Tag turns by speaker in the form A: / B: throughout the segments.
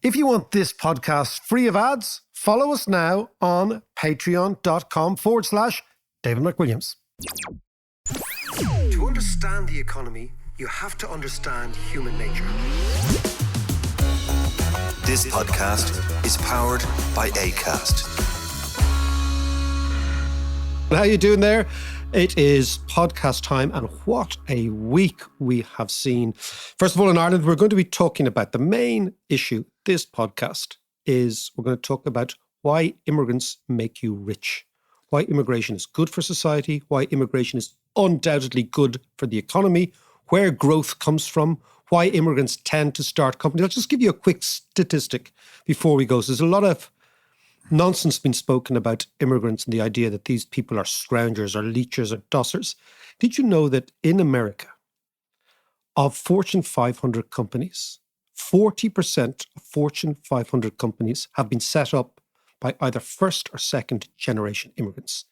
A: If you want this podcast free of ads, follow us now on patreon.com/David McWilliams. To understand the economy, you have to understand human nature.
B: This podcast is powered by Acast.
A: How you doing there? It is podcast time, and what a week we have seen. First of all, in Ireland, we're going to be talking about the main issue. This podcast is we're going to talk about why immigrants make you rich, why immigration is good for society, why immigration is undoubtedly good for the economy, where growth comes from, why immigrants tend to start companies. I'll just give you a quick statistic before we go. So there's a lot of nonsense been spoken about immigrants and the idea that these people are scroungers or leechers or dossers. Did you know that in America, of Fortune 500 companies, 40% of Fortune 500 companies have been set up by either first or second generation immigrants.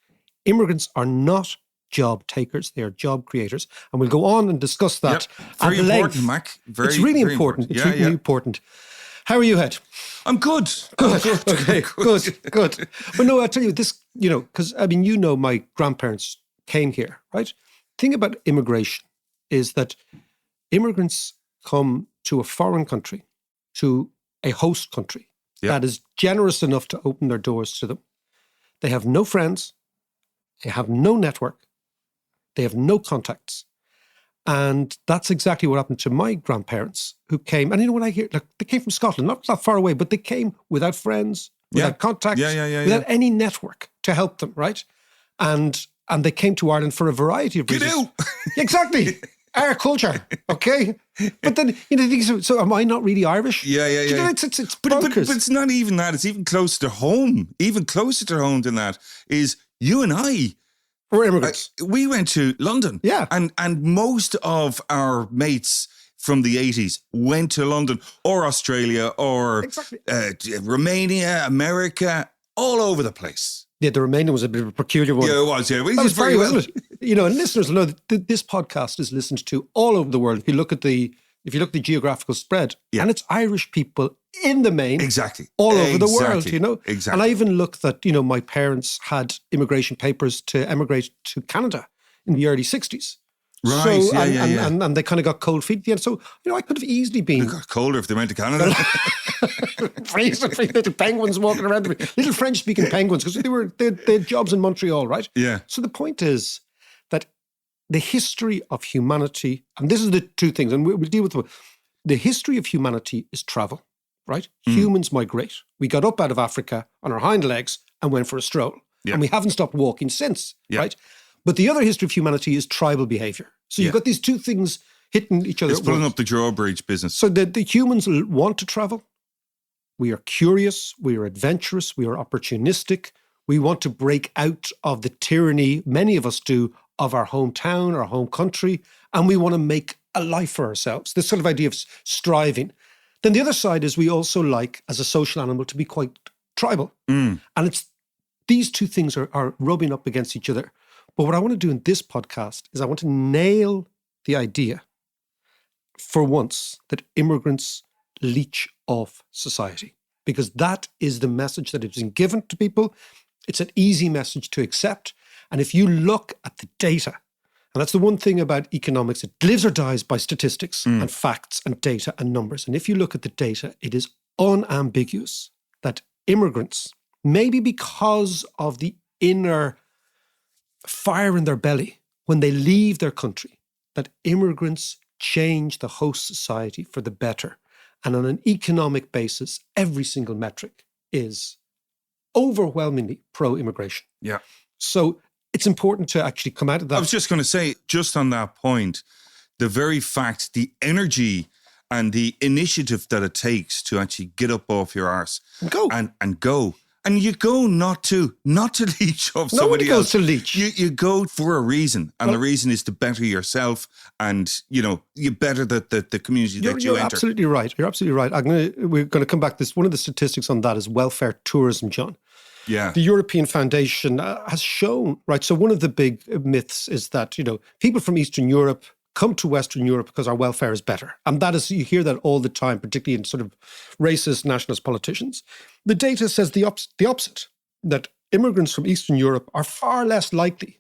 A: Immigrants are not job takers, they are job creators. And we'll go on and discuss that
C: very
A: at
C: important,
A: length.
C: Mac.
A: It's really important. It's really important. How are you, Ed?
C: I'm good.
A: Good. Okay, good. But no, I'll tell you this, because, my grandparents came here, right? The thing about immigration is that immigrants come to a foreign country, to a host country that is generous enough to open their doors to them. They have no friends. They have no network. They have no contacts. And that's exactly what happened to my grandparents who came. And when I hear, they came from Scotland, not that far away, but they came without friends, without contacts, without any network to help them, right? And they came to Ireland for a variety of reasons. Exactly. Our culture, okay? But then, so am I not really Irish?
C: Yeah.
A: It's
C: but it's not even that. It's even closer to home. Even closer to home than that is you and I.
A: We're immigrants.
C: We went to London.
A: Yeah.
C: And most of our mates from the 80s went to London or Australia or Romania, America, all over the place.
A: Yeah, the Romanian was a bit of a peculiar one.
C: Yeah, it was. Yeah,
A: that was very well. Wasn't it? And listeners will know that this podcast is listened to all over the world. If you look at the geographical spread, and it's Irish people in the main, all over the world.
C: Exactly.
A: And I even looked that my parents had immigration papers to emigrate to Canada in the early 60s.
C: Right.
A: So, and they kind of got cold feet at the end. So I could have easily been.
C: It got colder if they went to Canada.
A: Little penguins walking around, little French-speaking penguins, because they had jobs in Montreal, right?
C: Yeah.
A: So the point is that the history of humanity, and this is the two things, and we'll deal with them. The history of humanity is travel, right? Humans migrate. We got up out of Africa on our hind legs and went for a stroll. Yeah. And we haven't stopped walking since, right? But the other history of humanity is tribal behavior. So you've got these two things hitting each other.
C: It's pulling up the drawbridge business.
A: So the humans want to travel. We are curious. We are adventurous. We are opportunistic. We want to break out of the tyranny, many of us do, of our hometown, our home country, and we want to make a life for ourselves. This sort of idea of striving. Then the other side is we also like, as a social animal, to be quite tribal. And it's these two things are rubbing up against each other. But what I want to do in this podcast is I want to nail the idea, for once, that immigrants leech off society. Because that is the message that has been given to people. It's an easy message to accept. And if you look at the data, and that's the one thing about economics, it lives or dies by statistics and facts and data and numbers. And if you look at the data, it is unambiguous that immigrants, maybe because of the inner fire in their belly, when they leave their country, that immigrants change the host society for the better. And on an economic basis, every single metric is overwhelmingly pro-immigration.
C: Yeah.
A: So it's important to actually come out of that.
C: I was just going to say, just on that point, the very fact, the energy and the initiative that it takes to actually get up off your arse
A: and go.
C: And go. And you go not to leech off somebody else.
A: Nobody goes to leech.
C: You go for a reason. And the reason is to better yourself and, you better the community that you enter.
A: You're absolutely right. You're absolutely right. We're going to come back to this. One of the statistics on that is welfare tourism, John.
C: Yeah.
A: The European Foundation has shown, right? So one of the big myths is that, people from Eastern Europe come to Western Europe because our welfare is better. And that is, you hear that all the time, particularly in sort of racist nationalist politicians. The data says the opposite, that immigrants from Eastern Europe are far less likely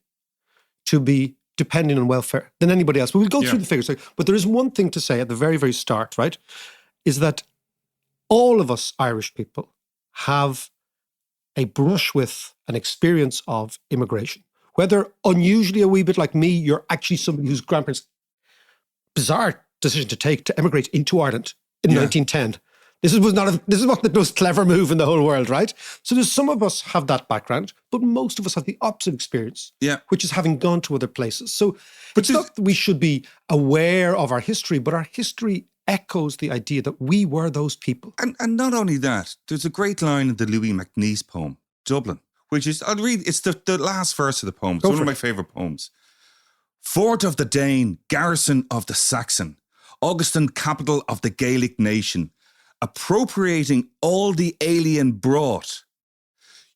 A: to be depending on welfare than anybody else. But we'll go through the figures. But there is one thing to say at the very, very start, right, is that all of us Irish people have a brush with an experience of immigration. Whether unusually a wee bit like me, you're actually somebody whose grandparents, bizarre decision to take to emigrate into Ireland in 1910. This is not the most clever move in the whole world, right? So there's some of us have that background, but most of us have the opposite experience, which is having gone to other places. So it's not that we should be aware of our history, but our history echoes the idea that we were those people.
C: And not only that, there's a great line in the Louis MacNeice poem, Dublin, which is, I'll read, it's the last verse of the poem. It's one of my favourite poems. Fort of the Dane, garrison of the Saxon, Augustan capital of the Gaelic nation, appropriating all the alien brought.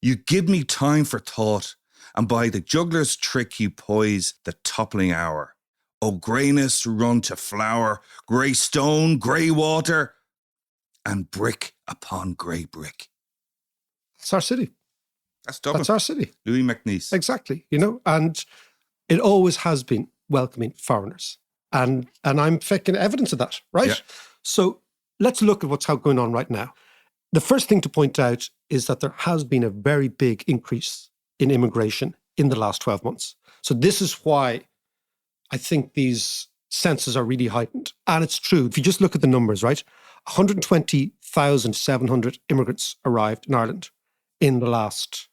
C: You give me time for thought, and by the juggler's trick you poise the toppling hour. O greyness run to flower, grey stone, grey water, and brick upon grey brick.
A: That's our city.
C: That's Dublin.
A: That's our city.
C: Louis MacNeice.
A: Exactly, and it always has been welcoming foreigners. And I'm fucking evidence of that, right?
C: Yeah.
A: So let's look at what's going on right now. The first thing to point out is that there has been a very big increase in immigration in the last 12 months. So this is why I think these senses are really heightened. And it's true. If you just look at the numbers, right? 120,700 immigrants arrived in Ireland in the last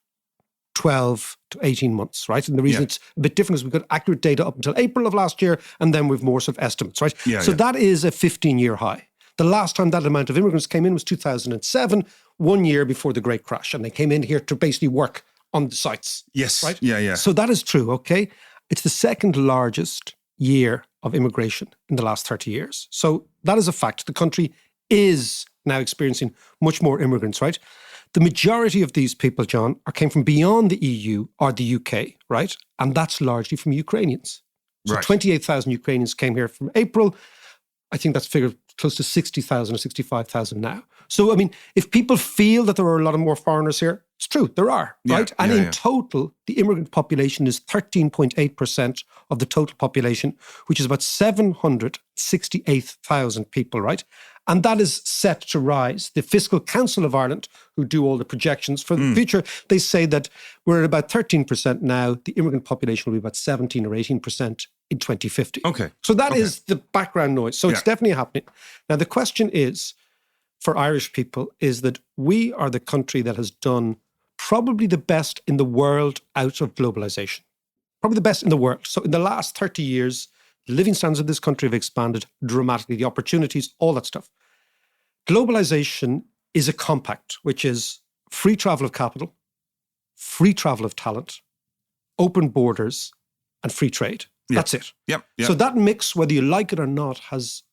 A: 12 to 18 months, right? And the reason it's a bit different is we've got accurate data up until April of last year, and then we've more sort of estimates, right? That is a 15-year high. The last time that amount of immigrants came in was 2007, 1 year before the Great Crash. And they came in here to basically work on the sites.
C: Yes.
A: Right?
C: Yeah.
A: So that is true, okay? It's the second largest year of immigration in the last 30 years. So that is a fact. The country is now experiencing much more immigrants, right? The majority of these people, John, came from beyond the EU or the UK, right? And that's largely from Ukrainians. So 28,000 Ukrainians came here from April. I think that's figured close to 60,000 or 65,000 now. So, I mean, if people feel that there are a lot of more foreigners here, it's true, there are, right? And in total, the immigrant population is 13.8% of the total population, which is about 768,000 people, right? And that is set to rise. The Fiscal Council of Ireland, who do all the projections for the future, they say that we're at about 13% now. The immigrant population will be about 17 or 18% in 2050.
C: Okay.
A: So that is the background noise. So it's definitely happening. Now, the question is, for Irish people, is that we are the country that has done probably the best in the world out of globalization. Probably the best in the world. So in the last 30 years, the living standards of this country have expanded dramatically, the opportunities, all that stuff. Globalization is a compact, which is free travel of capital, free travel of talent, open borders, and free trade. That's it.
C: Yep.
A: So that mix, whether you like it or not, has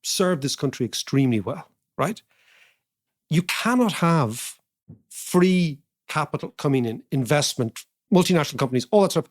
A: served this country extremely well, right? You cannot have free capital coming in, investment, multinational companies, all that stuff,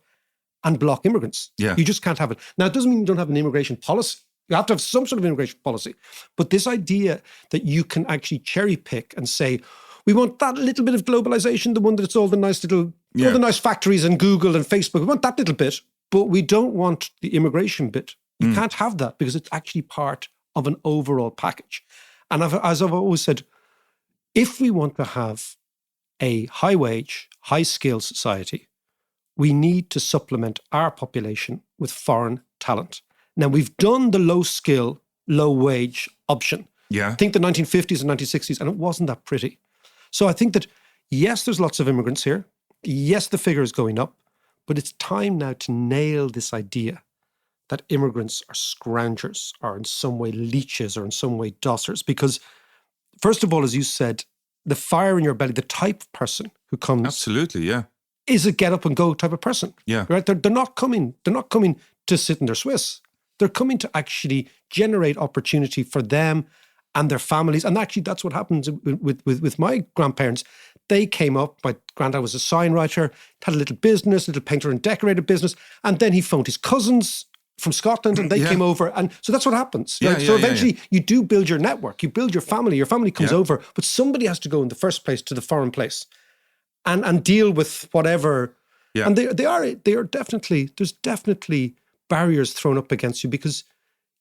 A: and block immigrants.
C: Yeah.
A: You just can't have it. Now, it doesn't mean you don't have an immigration policy. You have to have some sort of immigration policy. But this idea that you can actually cherry pick and say, we want that little bit of globalization, the one that's all the nice little, all the nice factories and Google and Facebook. We want that little bit, but we don't want the immigration bit. You can't have that because it's actually part of an overall package. And as I've always said, if we want to have a high wage, high skill society, we need to supplement our population with foreign talent. Now, we've done the low skill, low wage option.
C: Yeah.
A: Think the 1950s and 1960s, and it wasn't that pretty. So I think that, yes, there's lots of immigrants here. Yes, the figure is going up, but it's time now to nail this idea that immigrants are scroungers, or in some way leeches, or in some way dossers. Because, first of all, as you said, the fire in your belly, the type of person who comes...
C: Absolutely, yeah.
A: Is a get up and go type of person.
C: Yeah.
A: Right? They're not coming to sit in their Swiss. They're coming to actually generate opportunity for them and their families. And actually, that's what happens with my grandparents. They came up, my granddad was a sign writer, had a little business, little painter and decorator business. And then he phoned his cousins from Scotland, and they came over. And so that's what happens.
C: Yeah,
A: right?
C: yeah,
A: So
C: yeah,
A: eventually you do build your network, you build your family comes
C: Yeah.
A: over, but somebody has to go in the first place to the foreign place and deal with whatever.
C: Yeah.
A: And they are definitely, there's definitely barriers thrown up against you because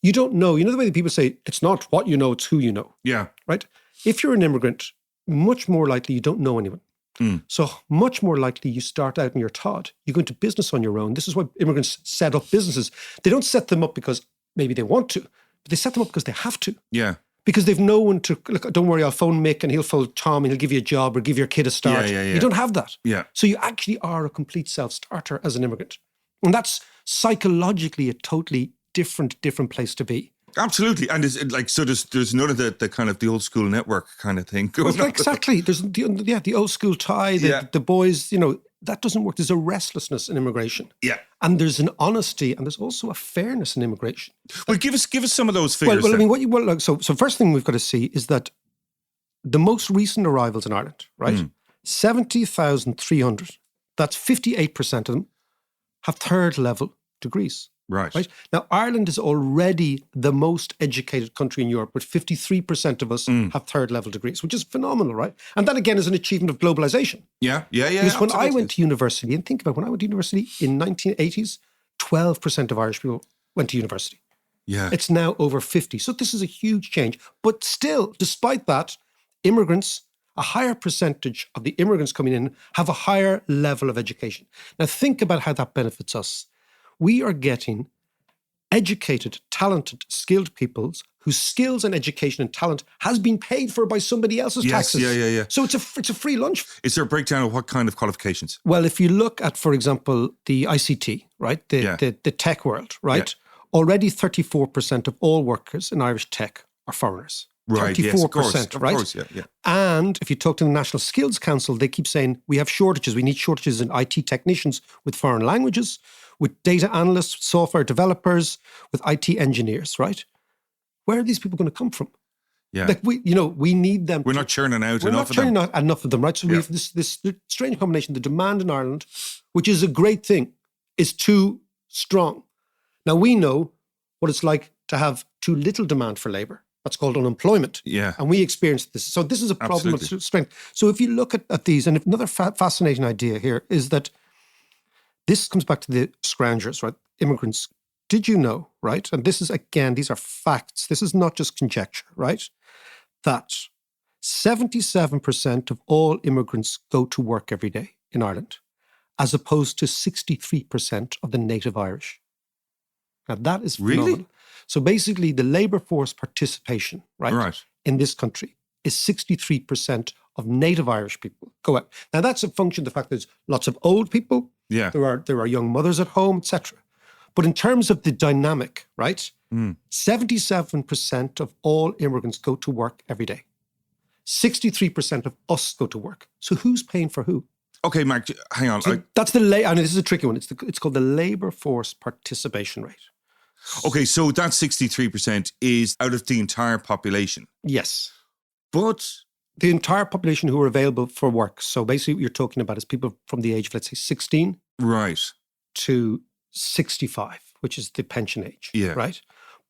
A: you don't know. You know the way that people say, it's not what you know, it's who you know,
C: Yeah.
A: right? If you're an immigrant, much more likely you don't know anyone. So much more likely you start out and you're taught. You go into business on your own. This is why immigrants set up businesses. They don't set them up because maybe they want to, but they set them up because they have to.
C: Yeah.
A: Because they've no one to, look, don't worry, I'll phone Mick and he'll phone Tom and he'll give you a job or give your kid a start.
C: Yeah.
A: You don't have that.
C: Yeah.
A: So you actually are a complete self-starter as an immigrant. And that's psychologically a totally different place to be.
C: Absolutely. And it's like, so there's none of the kind of the old school network kind of thing going on.
A: Exactly. There's the old school tie, the boys, that doesn't work. There's a restlessness in immigration.
C: Yeah.
A: And there's an honesty and there's also a fairness in immigration.
C: Well, give us some of those figures.
A: Well, I mean, so first thing we've got to see is that the most recent arrivals in Ireland, right? 70,300, that's 58% of them have third level degrees.
C: Right.
A: Now, Ireland is already the most educated country in Europe, with 53% of us have third level degrees, which is phenomenal, right? And that again is an achievement of globalization.
C: Yeah.
A: Because when I went to university, and think about it, when I went to university in 1980s, 12% of Irish people went to university.
C: Yeah.
A: It's now over 50. So this is a huge change. But still, despite that, immigrants, a higher percentage of the immigrants coming in have a higher level of education. Now think about how that benefits us. We are getting educated, talented, skilled people whose skills and education and talent has been paid for by somebody else's taxes.
C: Yeah.
A: So it's a free lunch.
C: Is there a breakdown of what kind of qualifications?
A: Well, if you look at, for example, the ICT, right, the tech world, right, already 34% of all workers in Irish tech are foreigners.
C: Right,
A: 34%,
C: yes, of course,
A: right?
C: Of course, yeah.
A: And if you talk to the National Skills Council, they keep saying we have shortages. We need shortages in IT technicians with foreign languages, with data analysts, software developers, with IT engineers, right? Where are these people going to come from?
C: Yeah.
A: Like we need them.
C: We're not churning out
A: We're
C: enough
A: not churning
C: of them.
A: out enough of them, right? So we have this strange combination. The demand in Ireland, which is a great thing, is too strong. Now we know what it's like to have too little demand for labour. That's called unemployment.
C: Yeah.
A: And we experienced this. So this is a problem of strength. So if you look at these, and another fascinating idea here is that this comes back to the scroungers, right? Immigrants. Did you know, right? And this is, again, these are facts. This is not just conjecture, right? That 77% of all immigrants go to work every day in Ireland, as opposed to 63% of the native Irish. Now that is phenomenal.
C: Really?
A: So basically the labour force participation, right, in this country is 63% of native Irish people go out. Now that's a function of the fact that there's lots of old people, there are young mothers at home, etc. But in terms of the dynamic, right, 77% of all immigrants go to work every day. 63% of us go to work. So who's paying for who?
C: Okay, Mark, hang on.
A: So that's I know this is a tricky one. It's called the labour force participation rate.
C: Okay, so that 63% is out of the entire population.
A: Yes.
C: But
A: the entire population who are available for work. So basically what you're talking about is people from the age of, let's say, 16 to 65, which is the pension age.
C: Yeah.
A: Right?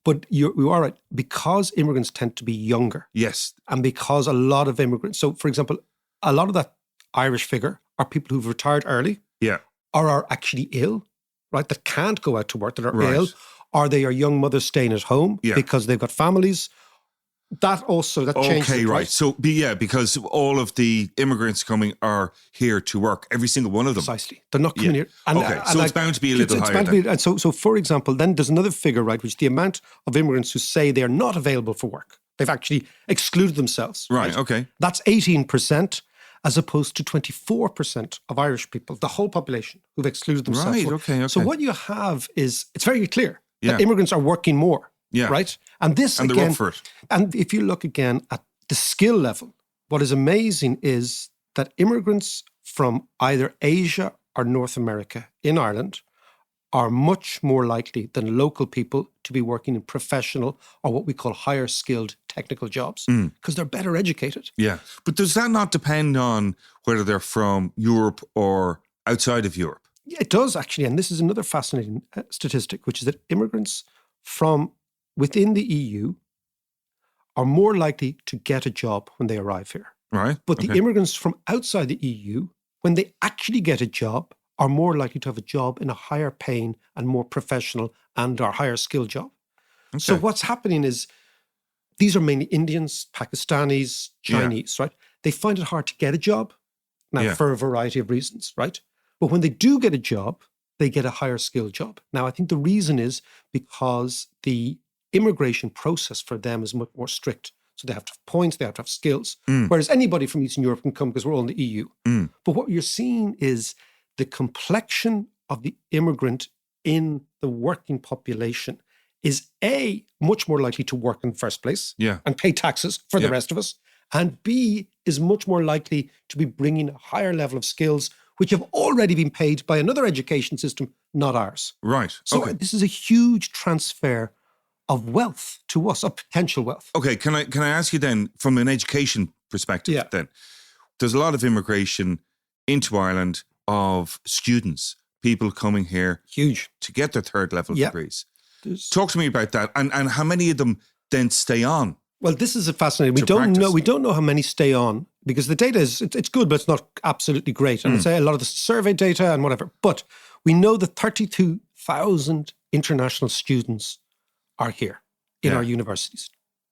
A: But you are right. Because immigrants tend to be younger.
C: Yes.
A: And because a lot of immigrants, so for example, a lot of that Irish figure are people who've retired early.
C: Yeah.
A: Or are actually ill, right? That can't go out to work, that are ill. Or they are young mothers staying at home because they've got families. That changes.
C: Okay, right. So, because all of the immigrants coming are here to work, every single one of them.
A: Precisely. They're not coming here. And,
C: so it's bound to be a little higher.
A: And so for example, then there's another figure, right, which the amount of immigrants who say they are not available for work. They've actually excluded themselves.
C: Right, okay.
A: That's 18%. As opposed to 24% of Irish people, the whole population, who've excluded themselves.
C: Right, okay.
A: So what you have is, it's very clear that immigrants are working more, right? And this,
C: and
A: again,
C: they're up for it.
A: And if you look again at the skill level, what is amazing is that immigrants from either Asia or North America in Ireland are much more likely than local people to be working in professional or what we call higher skilled technical jobs because they're better educated.
C: Yeah. But does that not depend on whether they're from Europe or outside of Europe?
A: Yeah, it does actually. And this is another fascinating statistic, which is that immigrants from within the EU are more likely to get a job when they arrive here.
C: Right.
A: But the immigrants from outside the EU, when they actually get a job, are more likely to have a job in a higher paying and more professional and or higher skill job.
C: Okay.
A: So what's happening is these are mainly Indians, Pakistanis, Chinese, right? They find it hard to get a job now for a variety of reasons, right? But when they do get a job, they get a higher skill job. Now, I think the reason is because the immigration process for them is much more strict. So they have to have points, they have to have skills. Whereas anybody from Eastern Europe can come because we're all in the EU. But what you're seeing is the complexion of the immigrant in the working population is A, much more likely to work in the first place and pay taxes for the rest of us. And B, is much more likely to be bringing a higher level of skills, which have already been paid by another education system, not ours.
C: Right.
A: So this is a huge transfer of wealth to us, of potential wealth.
C: Okay, can I ask you then, from an education perspective then, there's a lot of immigration into Ireland of students, people coming here to get their third level degrees. Talk to me about that, and how many of them then stay on? Well,
A: this is a fascinating. We don't know how many stay on, because the data is it's good, but it's not absolutely great. And I'd say a lot of the survey data and whatever. But we know that 32,000 international students are here in our universities.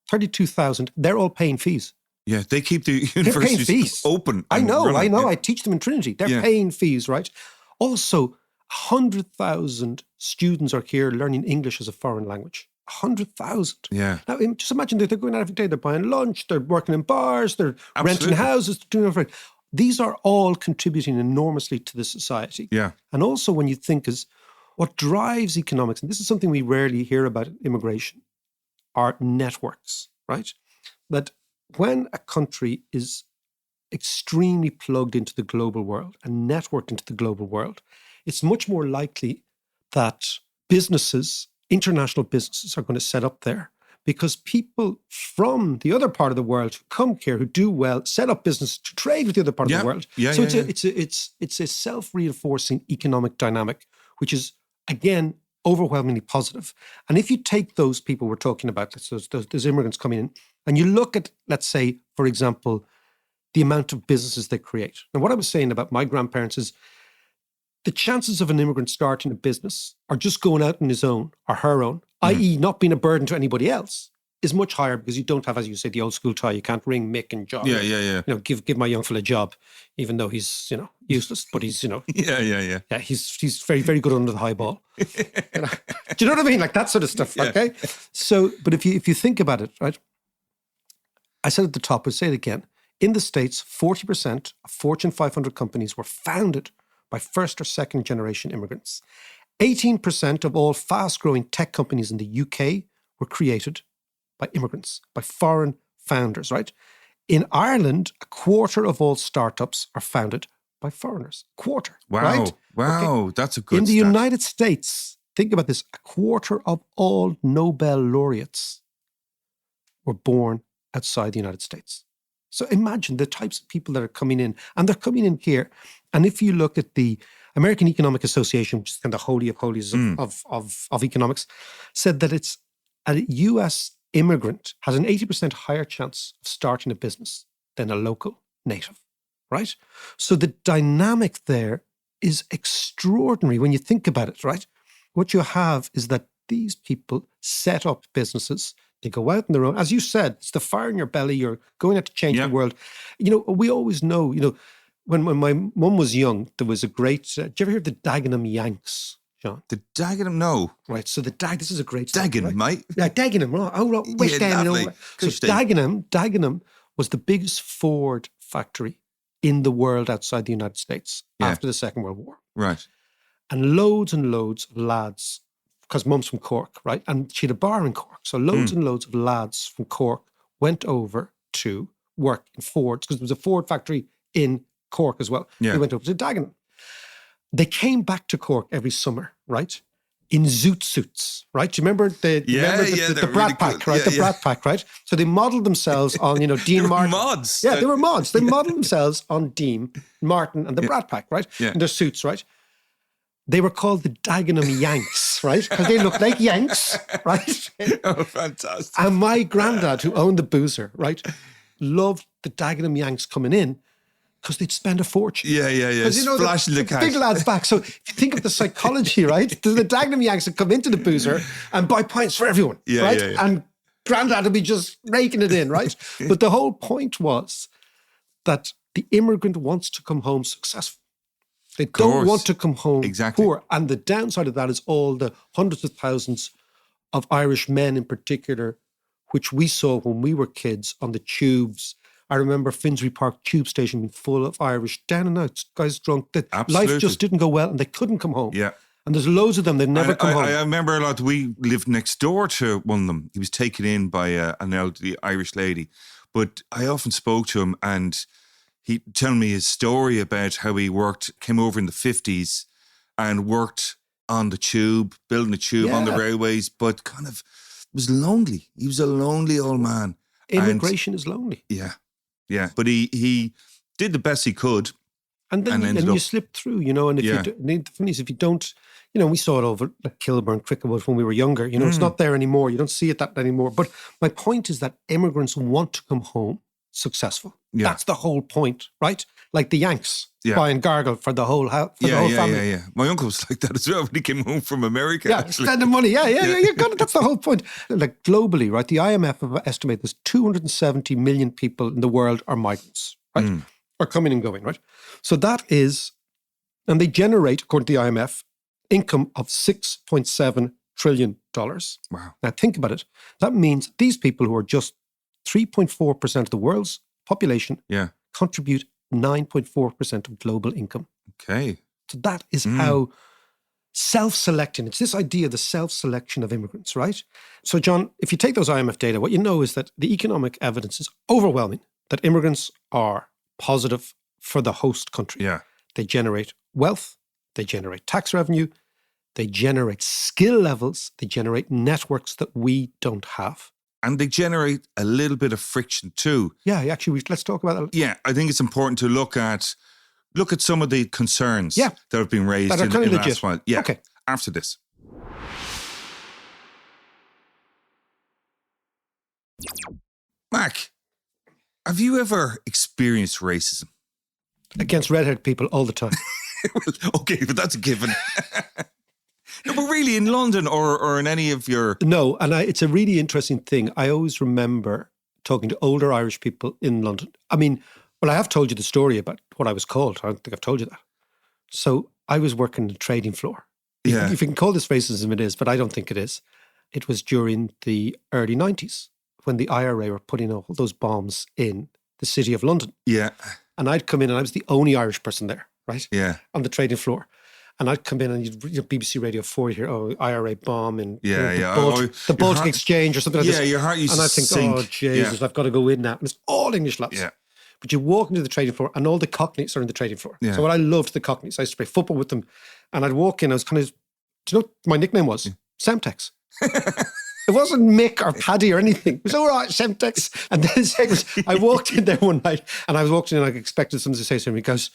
A: 32,000. They're all paying fees.
C: Yeah, they keep the universities open.
A: I know. I teach them in Trinity. They're paying fees, right? Also, 100,000 students are here learning English as a foreign language. 100,000.
C: Yeah.
A: Now, just imagine that they're going out every day. They're buying lunch. They're working in bars. They're renting houses. Doing everything. These are all contributing enormously to the society.
C: Yeah.
A: And also, when you think is what drives economics, and this is something we rarely hear about immigration, are networks, right? That when a country is extremely plugged into the global world and networked into the global world, it's much more likely that businesses, international businesses, are going to set up there, because people from the other part of the world who come here, who do well, set up business to trade with the other part of the world. So it's a self-reinforcing economic dynamic, which is, again, overwhelmingly positive. And if you take those people we're talking about, those immigrants coming in, and you look at, let's say, for example, the amount of businesses they create. And what I was saying about my grandparents is the chances of an immigrant starting a business or just going out on his own or her own, i.e. not being a burden to anybody else, is much higher, because you don't have, as you say, the old school tie. You can't ring Mick and John. You know, give my young fella a job, even though he's, useless, but he's,
C: Yeah,
A: he's very, very good under the high ball. Do you know what I mean? Like that sort of stuff, okay? So, but if you think about it, right? I said at the top, I'll say it again. In the States, 40% of Fortune 500 companies were founded by first or second generation immigrants. 18% of all fast-growing tech companies in the UK were created by immigrants, by foreign founders, right? In Ireland, a quarter of all startups are founded by foreigners. Quarter.
C: Wow.
A: Right?
C: Wow.
A: Okay.
C: That's a good
A: In the
C: stat.
A: United States, think about this, a quarter of all Nobel laureates were born outside the United States. So imagine the types of people that are coming in, and they're coming in here. And if you look at the American Economic Association, which is kind of the holy of holies of economics, said that it's a US immigrant has an 80% higher chance of starting a business than a local native, right? So the dynamic there is extraordinary when you think about it, right? What you have is that these people set up businesses. They go out on their own. As you said, it's the fire in your belly. You're going out to change the world. We always know, when my mum was young, there was a great, did you ever hear of the Dagenham Yanks, John?
C: The Dagenham, no.
A: Right, so this is a great
C: Dagenham,
A: right?
C: mate.
A: Yeah, Dagenham, right. Oh, West
C: lovely.
A: So Dagenham was the biggest Ford factory in the world outside the United States after the Second World War.
C: Right.
A: And loads of lads, because mum's from Cork, right? And she had a bar in Cork. So loads and loads of lads from Cork went over to work in Ford's, because there was a Ford factory in Cork as well.
C: Yeah.
A: They went over to Dagenham. They came back to Cork every summer, right? In zoot suits, right? Do you remember the Brat Pack, right? The Brat Pack, right? So they modelled themselves on, Dean Martin.
C: Mods.
A: Yeah, they were mods. They modelled themselves on Dean Martin and the Brat Pack, right?
C: Yeah.
A: In their suits, right? They were called the Dagenham Yanks, right? Because they looked like Yanks, right?
C: Oh, fantastic.
A: And my granddad, who owned the boozer, right, loved the Dagenham Yanks coming in because they'd spend a fortune.
C: Yeah.
A: 'Cause,
C: Splashing the cash.
A: big lads back. So if you think of the psychology, right, the Dagenham Yanks would come into the boozer and buy pints for everyone, right?
C: Yeah.
A: And granddad would be just raking it in, right? But the whole point was that the immigrant wants to come home successful. They don't want to come home poor. And the downside of that is all the hundreds of thousands of Irish men in particular, which we saw when we were kids on the tubes. I remember Finsbury Park tube station being full of Irish, down and out, guys drunk. Life just didn't go well and they couldn't come home.
C: Yeah.
A: And there's loads of them, they never come home.
C: I remember a lot. We lived next door to one of them. He was taken in by an elderly Irish lady. But I often spoke to him and he told me his story about how he came over in the 50s and worked on the tube, building a tube on the railways, but kind of was lonely. He was a lonely old man.
A: Immigration is lonely.
C: Yeah. But he did the best he could.
A: And then you slip through, and if the thing is, if you don't, we saw it over at Kilburn, Cricklewood when we were younger, it's not there anymore. You don't see it that anymore. But my point is that immigrants want to come home successful. Yeah. That's the whole point, right? Like the Yanks buying Gargle for the whole house, for the whole family.
C: Yeah. My uncle was like that as well when he came home from America.
A: Yeah, spending money. Yeah. You got it. That's the whole point. Like globally, right? The IMF have estimated there's 270 million people in the world are migrants, right? Are coming and going, right? So that is, and they generate, according to the IMF, income of $6.7 trillion.
C: Wow.
A: Now think about it. That means these people who are just 3.4% of the world's population contribute 9.4% of global income.
C: Okay.
A: So that is how self-selecting, it's this idea of the self-selection of immigrants, right? So John, if you take those IMF data, what you know is that the economic evidence is overwhelming that immigrants are positive for the host country.
C: Yeah.
A: They generate wealth, they generate tax revenue, they generate skill levels, they generate networks that we don't have.
C: And they generate a little bit of friction too.
A: Yeah, actually, let's talk about that.
C: Yeah, I think it's important to look at some of the concerns that have been raised
A: that are kind of
C: the
A: legit.
C: last while. Yeah,
A: okay.
C: After this. Mac, have you ever experienced racism?
A: Against redhead people all the time.
C: Okay, but that's a given. No, but really in London or in any of your...
A: No, and it's a really interesting thing. I always remember talking to older Irish people in London. I mean, well, I have told you the story about what I was called. I don't think I've told you that. So I was working the trading floor.
C: Yeah.
A: If you can call this racism, it is, but I don't think it is. It was during the early 90s when the IRA were putting all those bombs in the city of London.
C: Yeah.
A: And I'd come in and I was the only Irish person there, right?
C: Yeah.
A: On the trading floor. And I'd come in and you'd BBC Radio 4, you hear, IRA bomb and the Baltic Exchange or something like this.
C: Yeah, your heart used to sink.
A: And I think, oh, Jesus, I've got to go in now. And it's all English lads.
C: Yeah.
A: But you walk into the trading floor and all the Cockneys are in the trading floor. Yeah. So what I loved the Cockneys. I used to play football with them. And I'd walk in, I was kind of, do you know what my nickname was? Semtex. It wasn't Mick or Paddy or anything. It was all right, Semtex. And then I walked in there one night and I was walking in and I expected someone to say something. He goes,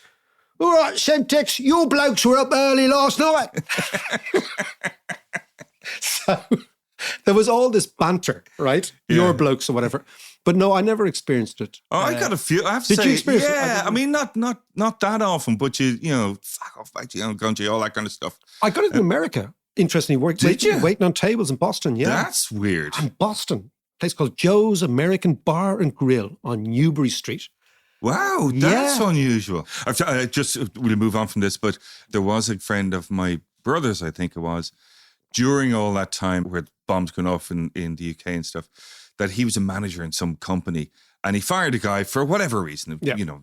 A: all right, Semtex, your blokes were up early last night. So there was all this banter, right? Yeah. Your blokes or whatever. But no, I never experienced it.
C: Oh, I got a few. I have to say,
A: you experience it?
C: Yeah, I mean, not that often, but you know, fuck off, back to country, all that kind of stuff.
A: I got it in America. Interestingly, waiting on tables in Boston. Yeah,
C: that's weird.
A: In Boston, a place called Joe's American Bar and Grill on Newbury Street.
C: Wow, that's unusual. We'll move on from this, but there was a friend of my brother's, I think it was, during all that time where bombs going off in the UK and stuff, that he was a manager in some company and he fired a guy for whatever reason, you know.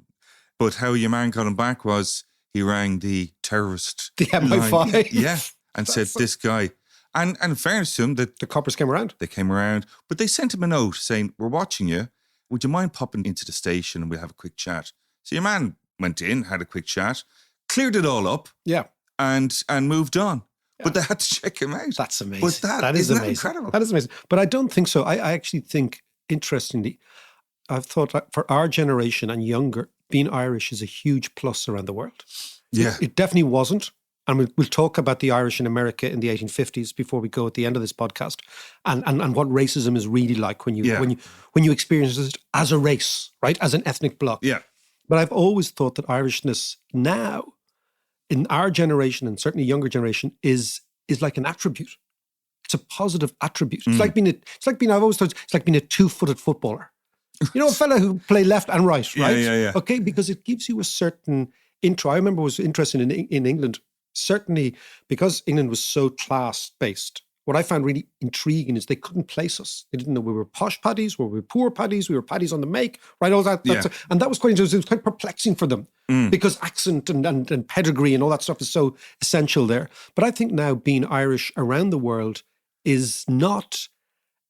C: But how your man got him back was he rang the terrorist
A: the MI5
C: line, and said this guy. And in fairness to him, that
A: the coppers came around.
C: They came around, but they sent him a note saying, "We're watching you. Would you mind popping into the station and we'll have a quick chat?" So your man went in, had a quick chat, cleared it all up, and moved on. Yeah. But they had to check him out.
A: That's amazing.
C: But that is amazing. Incredible.
A: That is amazing. But I don't think so. I actually think, interestingly, I've thought that for our generation and younger, being Irish is a huge plus around the world.
C: Yeah.
A: It definitely wasn't and we'll talk about the Irish in America in the 1850s before we go at the end of this podcast, and what racism is really like when you experience it as a race, right, as an ethnic bloc.
C: Yeah.
A: But I've always thought that Irishness now, in our generation and certainly younger generation, is like an attribute. It's a positive attribute. It's like being I've always thought it's like being a 2-footed footballer. You know, a fella who play left and right, right?
C: Yeah.
A: Okay, because it gives you a certain intro. I remember I was interested in England, certainly because England was so class-based. What I found really intriguing is they couldn't place us. They didn't know we were posh paddies, we were poor paddies, we were paddies on the make, right? All that. And that was quite interesting. It was quite perplexing for them because accent and pedigree and all that stuff is so essential there. But I think now being Irish around the world is not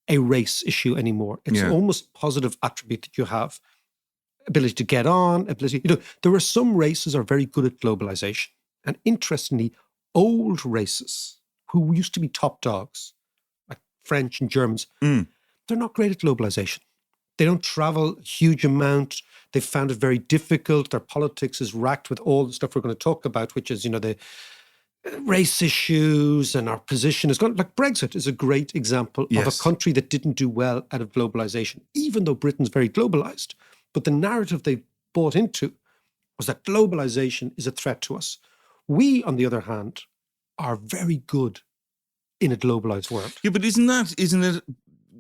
A: a race issue anymore. It's almost positive attribute that you have. Ability to get on, there are some races are very good at globalization. And interestingly, old races who used to be top dogs, like French and Germans, they're not great at globalization. They don't travel a huge amount. They've found it very difficult. Their politics is racked with all the stuff we're going to talk about, which is, the race issues, and our position is gone. Like Brexit is a great example of a country that didn't do well out of globalization, even though Britain's very globalized. But the narrative they bought into was that globalization is a threat to us. We, on the other hand, are very good in a globalized world.
C: Yeah, but isn't it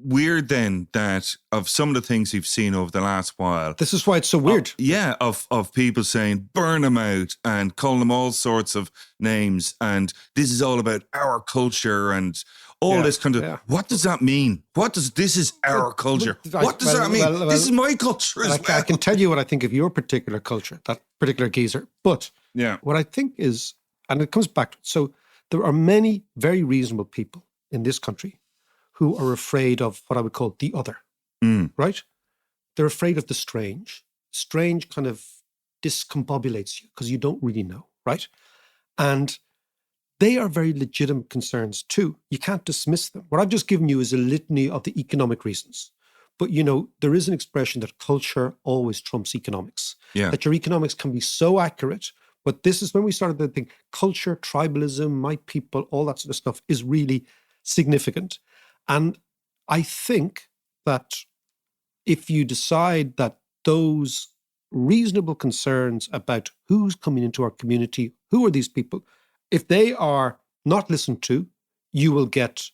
C: weird then that of some of the things we've seen over the last while?
A: This is why it's so weird.
C: Of people saying burn them out and calling them all sorts of names, and this is all about our culture and all this kind of. What does that mean? This is our culture? What does that mean? This is my culture as well.
A: I can tell you what I think of your particular culture, that particular geezer. But what I think is, and it comes back to, so there are many very reasonable people in this country who are afraid of what I would call the other, right? They're afraid of the strange. Strange kind of discombobulates you because you don't really know, right? And they are very legitimate concerns too. You can't dismiss them. What I've just given you is a litany of the economic reasons. But, there is an expression that culture always trumps economics. Yeah. That your economics can be so accurate. But this is when we started to think culture, tribalism, my people, all that sort of stuff is really significant. And I think that if you decide that those reasonable concerns about who's coming into our community, who are these people, if they are not listened to, you will get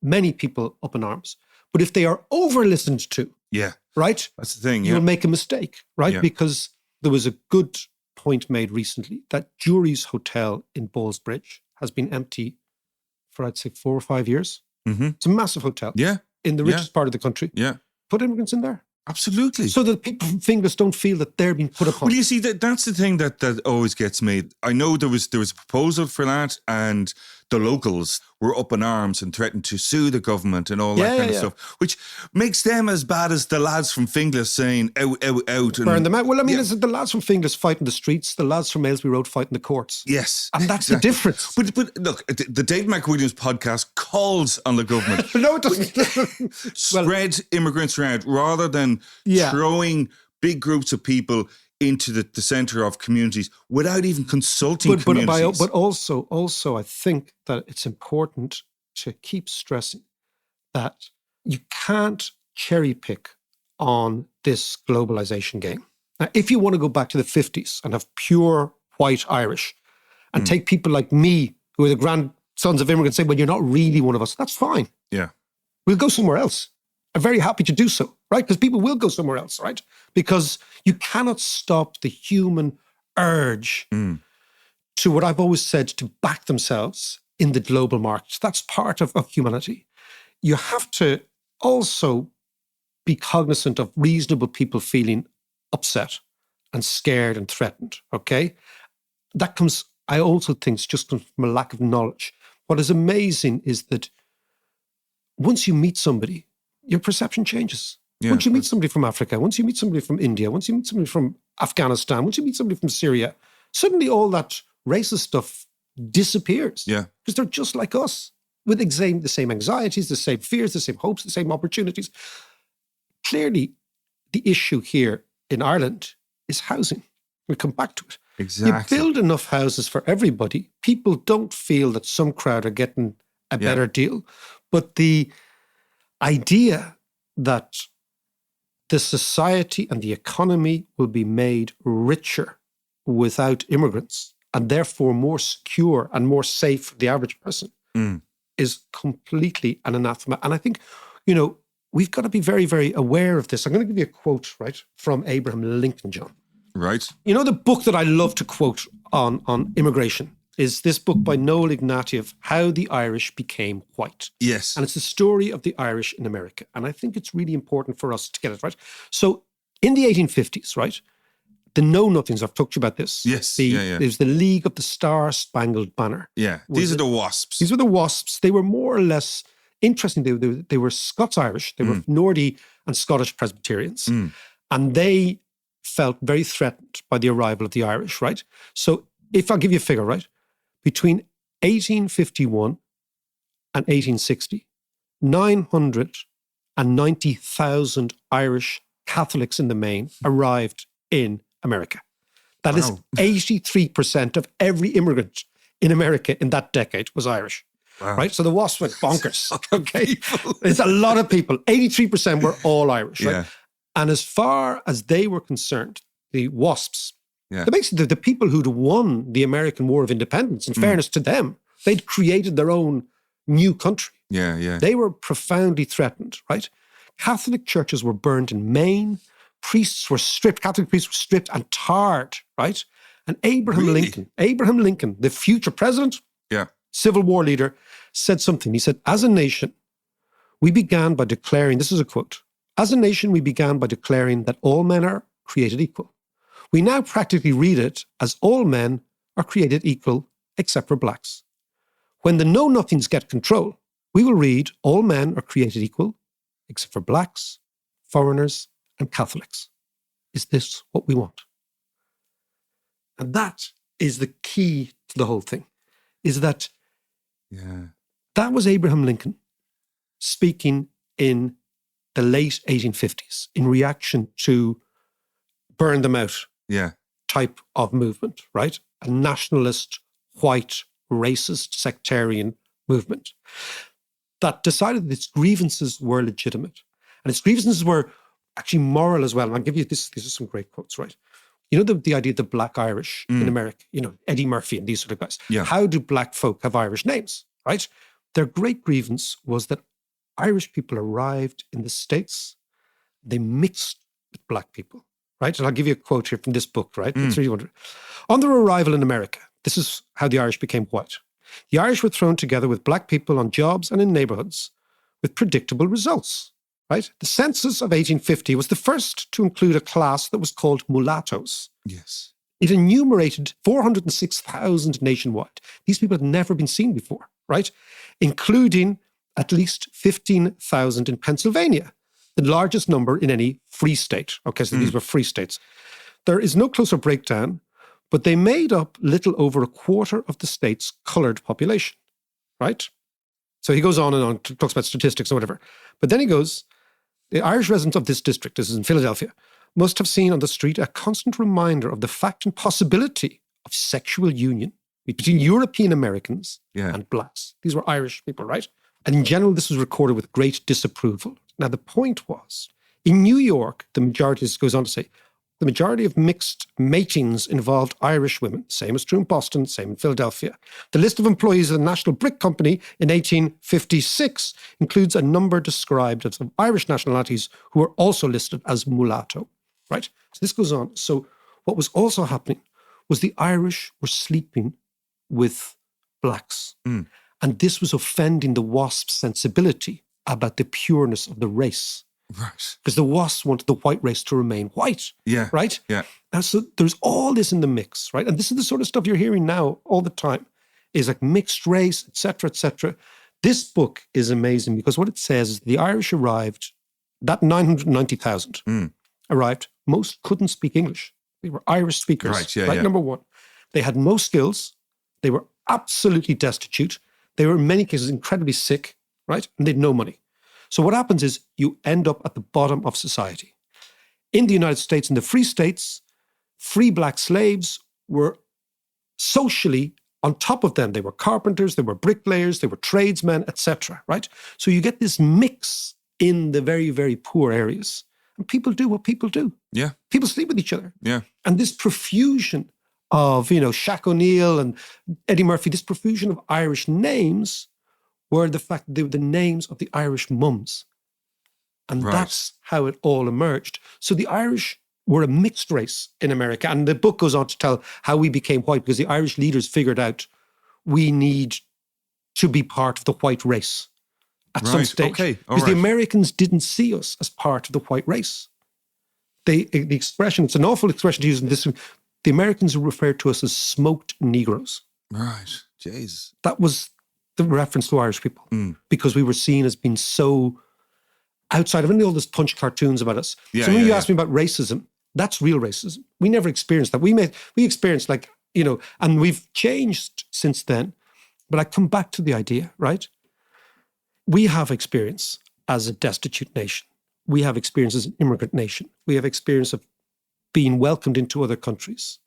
A: many people up in arms. But if they are over listened to, right?
C: That's the thing,
A: you'll make a mistake, right? Yeah. Because there was a good point made recently that Jury's Hotel in Ballsbridge has been empty for, I'd say, 4 or 5 years. Mm-hmm. It's a massive hotel.
C: Yeah.
A: In the richest part of the country.
C: Yeah.
A: Put immigrants in there.
C: Absolutely.
A: So that people from Finglas don't feel that they're being put upon.
C: Well, you see, that's the thing that always gets me. I know there was a proposal for that, and the locals were up in arms and threatened to sue the government and all that kind of stuff, which makes them as bad as the lads from Finglas saying out, out, out. And
A: burn them out. Well, I mean, it's the lads from Finglas fighting the streets, the lads from Aylesbury Road fighting the courts.
C: Yes.
A: And that's the difference.
C: But look, the David McWilliams podcast calls on the government.
A: No, it doesn't.
C: Spread immigrants around rather than throwing big groups of people into the centre of communities without even consulting communities.
A: But also, I think that it's important to keep stressing that you can't cherry pick on this globalization game. Now, if you want to go back to the 50s and have pure white Irish and take people like me, who are the grandsons of immigrants, say, well, you're not really one of us, that's fine.
C: Yeah.
A: We'll go somewhere else. I'm very happy to do so, right? Because people will go somewhere else, right? Because you cannot stop the human urge to what I've always said, to back themselves in the global market. That's part of humanity. You have to also be cognizant of reasonable people feeling upset and scared and threatened, okay? That comes, I also think, just comes from a lack of knowledge. What is amazing is that once you meet somebody, your perception changes. Yeah, once you meet somebody from Africa, once you meet somebody from India, once you meet somebody from Afghanistan, once you meet somebody from Syria, suddenly all that racist stuff disappears.
C: Yeah.
A: Because they're just like us, with the same anxieties, the same fears, the same hopes, the same opportunities. Clearly, the issue here in Ireland is housing. We'll come back to it.
C: Exactly.
A: You build enough houses for everybody. People don't feel that some crowd are getting a better deal. But the idea that the society and the economy will be made richer without immigrants and therefore more secure and more safe for the average person is completely an anathema. And I think, we've got to be very, very aware of this. I'm going to give you a quote, right, from Abraham Lincoln, John.
C: Right.
A: The book that I love to quote on immigration is this book by Noel Ignatieff, How the Irish Became White.
C: Yes.
A: And it's the story of the Irish in America. And I think it's really important for us to get it right. So in the 1850s, right, the Know-Nothings, I've talked to you about this.
C: Yes.
A: There's the League of the Star-Spangled Banner.
C: Yeah. These are the WASPs.
A: These were the WASPs. They were more or less interesting. They were Scots-Irish. They were Nordy and Scottish Presbyterians. And they felt very threatened by the arrival of the Irish, right? So if I'll give you a figure, right? Between 1851 and 1860, 990,000 Irish Catholics in the main arrived in America. That is 83% of every immigrant in America in that decade was Irish.
C: Wow.
A: Right? So the WASP went bonkers. Okay. It's a lot of people. 83% were all Irish, right?
C: Yeah.
A: And as far as they were concerned, the WASPs, basically the people who'd won the American War of Independence, in fairness to them, they'd created their own new country.
C: Yeah.
A: They were profoundly threatened, right? Catholic churches were burned in Maine. Catholic priests were stripped and tarred, right? And Abraham Lincoln, the future president, Civil War leader, said something. He said, as a nation, we began by declaring, this is a quote, as a nation, we began by declaring that all men are created equal. We now practically read it as all men are created equal except for blacks. When the Know-Nothings get control, we will read all men are created equal except for blacks, foreigners, and Catholics. Is this what we want? And that is the key to the whole thing, is that that was Abraham Lincoln speaking in the late 1850s in reaction to burn them out type of movement, right? A nationalist, white, racist, sectarian movement that decided that its grievances were legitimate. And its grievances were actually moral as well. And I'll give you this. These are some great quotes, right? The idea of the black Irish in America, Eddie Murphy and these sort of guys.
C: Yeah.
A: How do black folk have Irish names, right? Their great grievance was that Irish people arrived in the States, they mixed with black people, right? And I'll give you a quote here from this book, right? It's really wonderful. On their arrival in America, this is how the Irish became white. The Irish were thrown together with black people on jobs and in neighborhoods with predictable results, right? The census of 1850 was the first to include a class that was called mulattoes.
C: Yes.
A: It enumerated 406,000 nationwide. These people had never been seen before, right? Including at least 15,000 in Pennsylvania, the largest number in any free state. Okay, so these were free states. There is no closer breakdown, but they made up little over a quarter of the state's colored population, right? So he goes on and on, talks about statistics or whatever. But then he goes, the Irish residents of this district, this is in Philadelphia, must have seen on the street a constant reminder of the fact and possibility of sexual union between European Americans and blacks. These were Irish people, right? And in general, this was recorded with great disapproval. Now, the point was, in New York, the majority, this goes on to say, the majority of mixed matings involved Irish women. Same is true in Boston, same in Philadelphia. The list of employees of the National Brick Company in 1856 includes a number described as of Irish nationalities who were also listed as mulatto, right? So this goes on. So what was also happening was the Irish were sleeping with blacks. And this was offending the WASP sensibility about the pureness of the race.
C: Right.
A: Because the WASPs wanted the white race to remain white.
C: Yeah.
A: Right?
C: Yeah.
A: Now, so there's all this in the mix, right? And this is the sort of stuff you're hearing now all the time, is like mixed race, et cetera, et cetera. This book is amazing because what it says is the Irish arrived, that 990,000 arrived, most couldn't speak English. They were Irish speakers.
C: Right, yeah.
A: Number one. They had no skills. They were absolutely destitute. They were in many cases incredibly sick, right? And they had no money. So what happens is you end up at the bottom of society. In the United States, in the free states, free black slaves were socially on top of them. They were carpenters, they were bricklayers, they were tradesmen, etc. Right? So you get this mix in the very, very poor areas. And people do what people do.
C: Yeah.
A: People sleep with each other.
C: Yeah.
A: And this profusion of, Shaq O'Neal and Eddie Murphy, this profusion of Irish names were the fact that they were the names of the Irish mums. And that's how it all emerged. So the Irish were a mixed race in America. And the book goes on to tell how we became white, because the Irish leaders figured out we need to be part of the white race at some stage.
C: Okay.
A: Because the Americans didn't see us as part of the white race. The expression, it's an awful expression to use in this, the Americans referred to us as smoked Negroes.
C: Right. Jeez.
A: That was the reference to Irish people, because we were seen as being so outside of all those punch cartoons about us. So when you ask me about racism, that's real racism. We never experienced that. We experienced and we've changed since then. But I come back to the idea, right? We have experience as a destitute nation. We have experience as an immigrant nation. We have experience of being welcomed into other countries.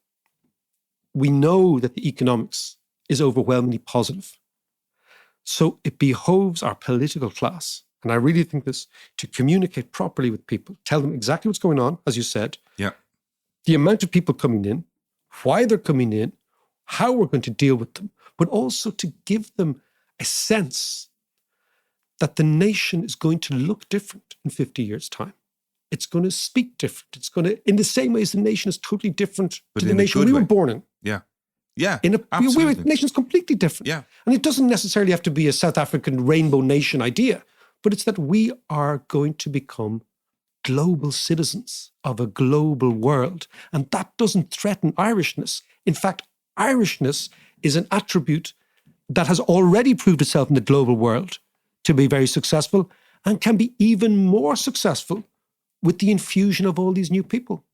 A: We know that the economics is overwhelmingly positive. So it behoves our political class, and I really think this, to communicate properly with people, tell them exactly what's going on, as you said.
C: Yeah.
A: The amount of people coming in, why they're coming in, how we're going to deal with them, but also to give them a sense that the nation is going to look different in 50 years' time. It's going to speak different. It's going to, in the same way as the nation is totally different to the nation we were born in.
C: Yeah. Yeah,
A: absolutely. The nation's completely different.
C: Yeah.
A: And it doesn't necessarily have to be a South African rainbow nation idea, but it's that we are going to become global citizens of a global world. And that doesn't threaten Irishness. In fact, Irishness is an attribute that has already proved itself in the global world to be very successful, and can be even more successful with the infusion of all these new people.